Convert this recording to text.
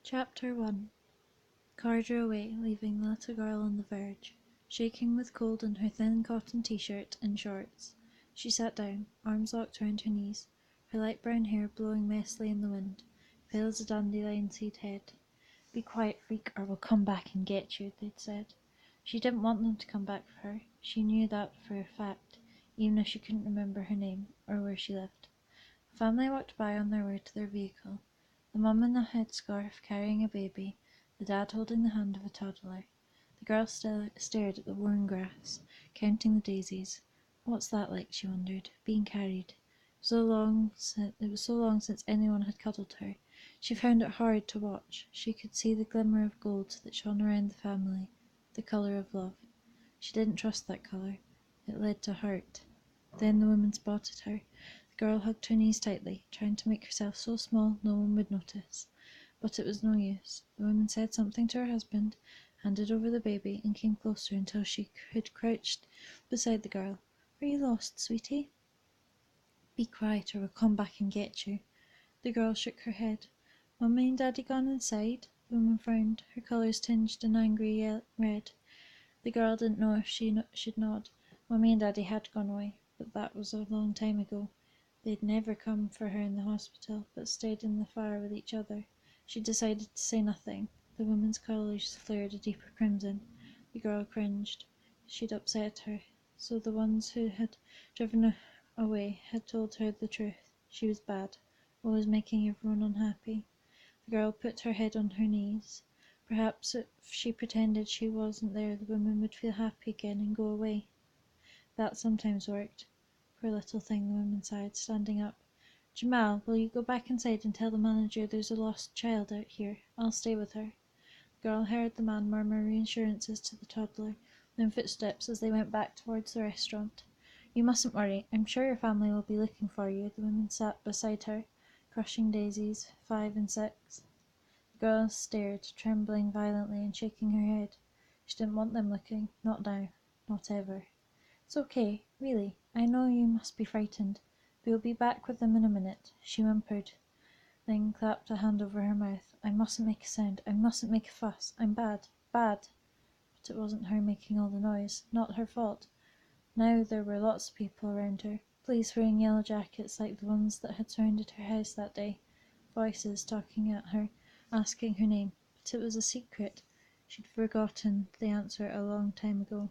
Chapter 1. Car drew away, leaving the little girl on the verge, shaking with cold in her thin cotton t-shirt and shorts. She sat down, arms locked round her knees, her light brown hair blowing messily in the wind, pale as a dandelion seed head. "Be quiet, freak, or we'll come back and get you," they'd said. She didn't want them to come back for her. She knew that for a fact, even if she couldn't remember her name or where she lived. A family walked by on their way to their vehicle. The mum in a headscarf carrying a baby, the dad holding the hand of a toddler. The girl still stared at the worn grass, counting the daisies. What's that like, she wondered, being carried? It was so long since anyone had cuddled her. She found it hard to watch. She could see the glimmer of gold that shone around the family, the colour of love. She didn't trust that colour. It led to hurt. Then the woman spotted her. The girl hugged her knees tightly, trying to make herself so small no one would notice. But it was no use. The woman said something to her husband, handed over the baby, and came closer until she had crouched beside the girl. "Are you lost, sweetie?" "Be quiet or we'll come back and get you." The girl shook her head. "Mummy and Daddy gone inside?" The woman frowned, her colours tinged an angry red. The girl didn't know if she should nod. Mummy and Daddy had gone away, but that was a long time ago. They'd never come for her in the hospital, but stayed in the fire with each other. She decided to say nothing. The woman's colours flared a deeper crimson. The girl cringed. She'd upset her. So the ones who had driven her away had told her the truth. She was bad, always making everyone unhappy. The girl put her head on her knees. Perhaps if she pretended she wasn't there, the woman would feel happy again and go away. That sometimes worked. Poor little thing, the woman sighed, standing up. "Jamal, will you go back inside and tell the manager there's a lost child out here? I'll stay with her." The girl heard the man murmur reassurances to the toddler, then footsteps as they went back towards the restaurant. "You mustn't worry. I'm sure your family will be looking for you." The woman sat beside her, crushing daisies, 5 and 6. The girl stared, trembling violently and shaking her head. She didn't want them looking. Not now. Not ever. "It's okay, really. I know you must be frightened. We'll be back with them in a minute," she whimpered, then clapped a hand over her mouth. "I mustn't make a sound. I mustn't make a fuss. I'm bad. Bad." But it wasn't her making all the noise. Not her fault. Now there were lots of people around her. Police wearing yellow jackets like the ones that had surrounded her house that day. Voices talking at her, asking her name. But it was a secret. She'd forgotten the answer a long time ago.